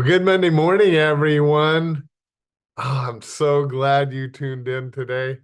Well, good Monday morning, everyone. I'm so glad you tuned in today.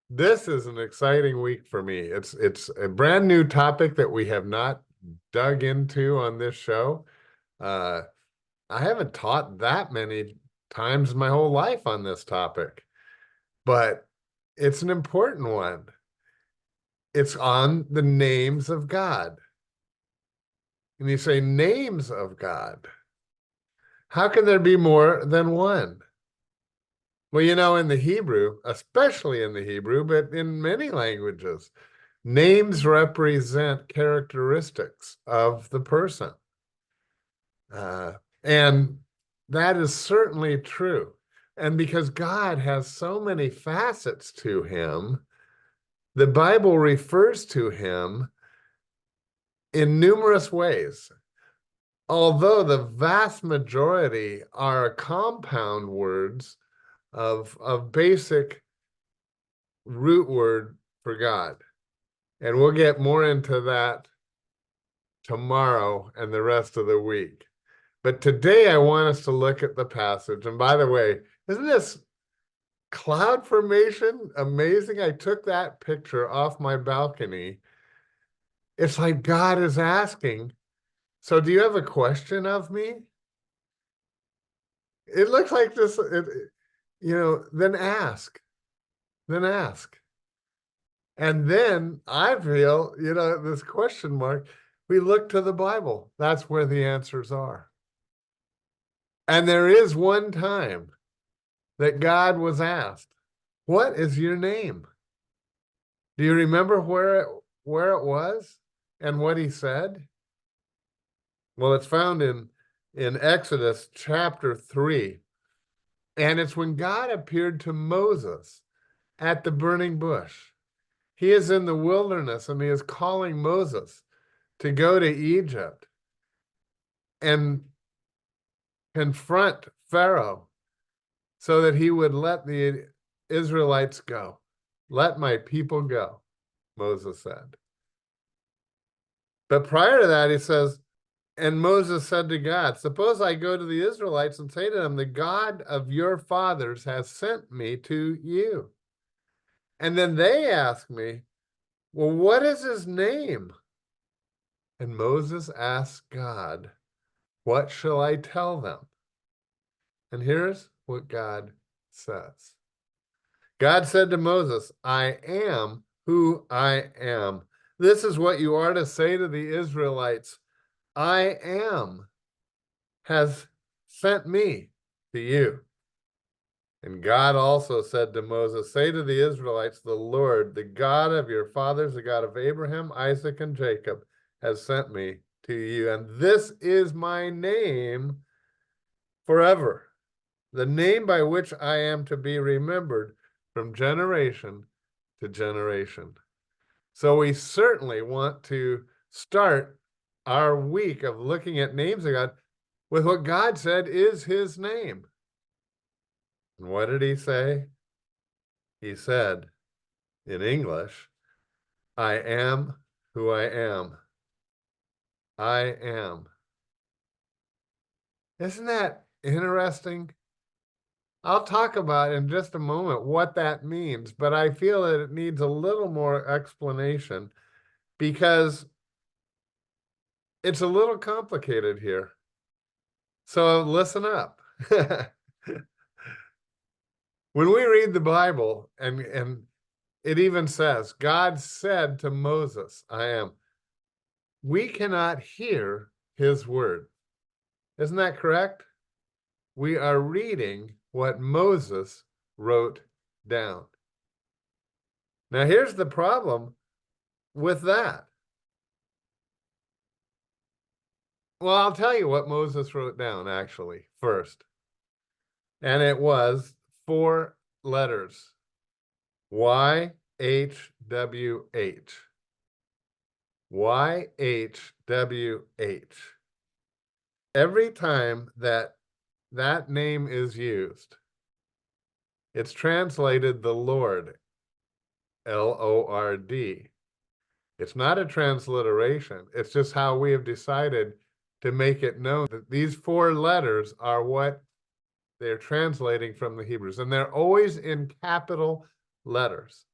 This is an exciting week for me. It's a brand new topic that we have not dug into on this show. Uh, I haven't taught that many times in my whole life on this topic, but it's an important one. It's on the names of God. And you say, names of God. How can there be more than one? Well, in the Hebrew, especially in the Hebrew, but in many languages, names represent characteristics of the person. Uh, and that is certainly true. And because God has so many facets to him, the Bible refers to him in numerous ways. Although the vast majority are compound words of basic root word for God. And we'll get more into that tomorrow and the rest of the week. But today I want us to look at the passage. And by the way, isn't this cloud formation amazing? I took that picture off my balcony. It's like God is asking, so do you have a question of me? It looks like this, then ask, then ask. And then I feel, this question mark, we look to the Bible. That's where the answers are. And there is one time that God was asked, what is your name? Do you remember where it was and what he said? Well, it's found in Exodus chapter 3. And it's when God appeared to Moses at the burning bush. He is in the wilderness and he is calling Moses to go to Egypt and confront Pharaoh so that he would let the Israelites go. Let my people go, Moses said. But prior to that, he says, and Moses said to God, suppose I go to the Israelites and say to them, the God of your fathers has sent me to you. And then they ask me, well, what is his name? And Moses asked God, what shall I tell them? And here's what God says. God said to Moses, I am who I am. This is what you are to say to the Israelites. I am has sent me to you. And God also said to Moses, say to the Israelites, the Lord, the God of your fathers, the God of Abraham, Isaac, and Jacob, has sent me to you. And this is my name forever, the name by which I am to be remembered from generation to generation. So we certainly want to start our week of looking at names of God with what God said is his name. And what did he say? He said in English, I am who I am. I am. Isn't that interesting? I'll talk about in just a moment what that means, but I feel that it needs a little more explanation because it's a little complicated here. So listen up. When we read the Bible, and it even says, God said to Moses, I am, we cannot hear his word. Isn't that correct? We are reading what Moses wrote down. Now, here's the problem with that. Well, I'll tell you what Moses wrote down, actually, first. And it was 4 letters. YHWH. YHWH. Every time that name is used, it's translated the Lord, Lord. It's not a transliteration. It's just how we have decided to make it known that these 4 letters are what they're translating from the Hebrews, and they're always in capital letters.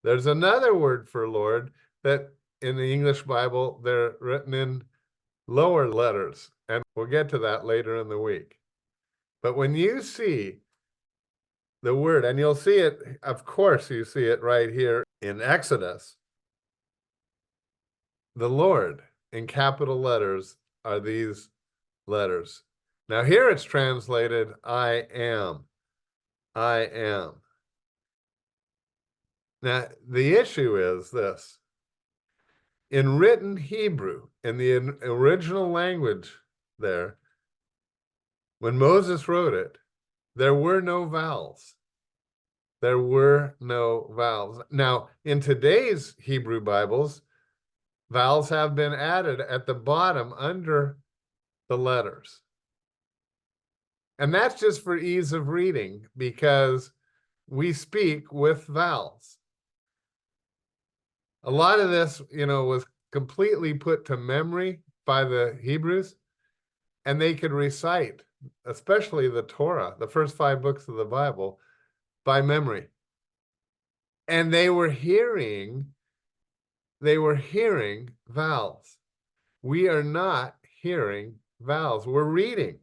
There's another word for Lord that in the English Bible, they're written in lower letters, and we'll get to that later in the week. But when you see the word, and you'll see it, of course, you see it right here in Exodus, the Lord in capital letters are these letters. Now here it's translated, I am. I am. Now, the issue is this. In written Hebrew, in the original language there, when Moses wrote it, there were no vowels. There were no vowels. Now, in today's Hebrew Bibles, vowels have been added at the bottom under the letters. And that's just for ease of reading because we speak with vowels. A lot of this, was completely put to memory by the Hebrews, and they could recite, especially the Torah, the first 5 books of the Bible, by memory. And they were hearing vowels. We are not hearing vowels. We're reading.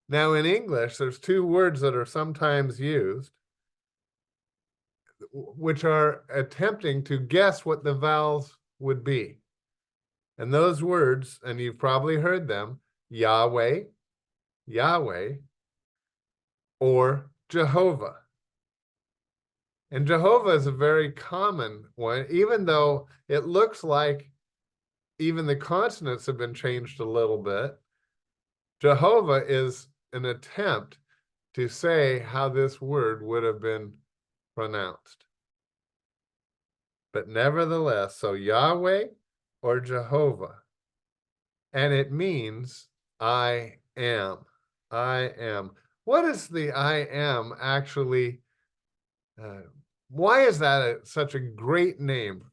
Now, in English, there's 2 words that are sometimes used, which are attempting to guess what the vowels would be. And those words, and you've probably heard them, Yahweh, Yahweh, or Jehovah. And Jehovah is a very common one, even though it looks like even the consonants have been changed a little bit. Jehovah is an attempt to say how this word would have been pronounced. But nevertheless, so Yahweh or Jehovah, and it means I am. I am. What is the I am actually? Why is that such a great name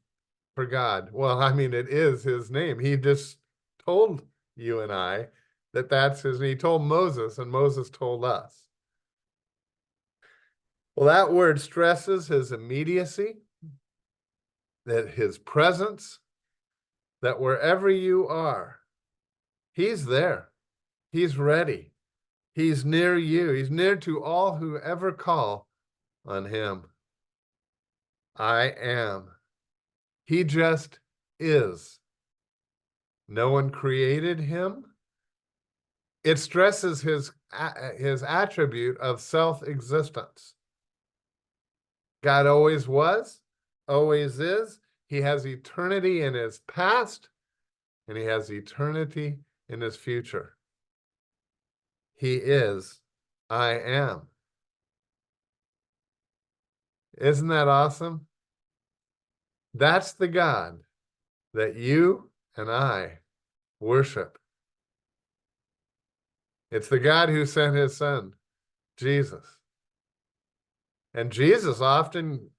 for God? Well, I mean, it is his name. He just told you and I that that's his name. He told Moses, and Moses told us. Well, that word stresses his immediacy, that his presence, that wherever you are, he's there. He's ready. He's near you. He's near to all who ever call on him. I am. He just is. No one created him. It stresses his attribute of self-existence. God always was, always is. He has eternity in his past, and he has eternity in his future. He is, I am. Isn't that awesome? That's the God that you and I worship. It's the God who sent his son, Jesus. And Jesus often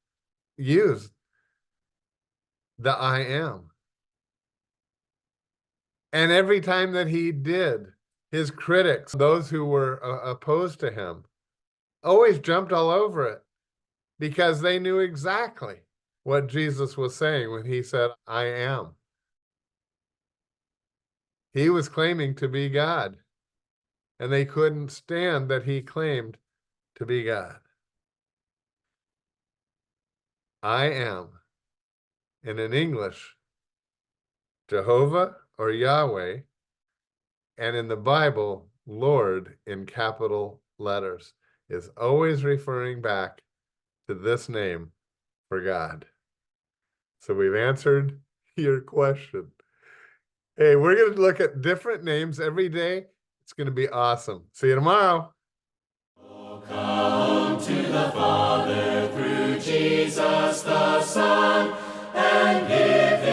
used the I am. And every time that he did, his critics, those who were opposed to him, always jumped all over it because they knew exactly what Jesus was saying when he said, I am. He was claiming to be God, and they couldn't stand that he claimed to be God. I am, and in English, Jehovah or Yahweh, and in the Bible, Lord in capital letters, is always referring back to this name for God. So we've answered your question. Hey, we're going to look at different names every day. It's going to be awesome. See you tomorrow. Oh, come to the Father through Jesus the Son and give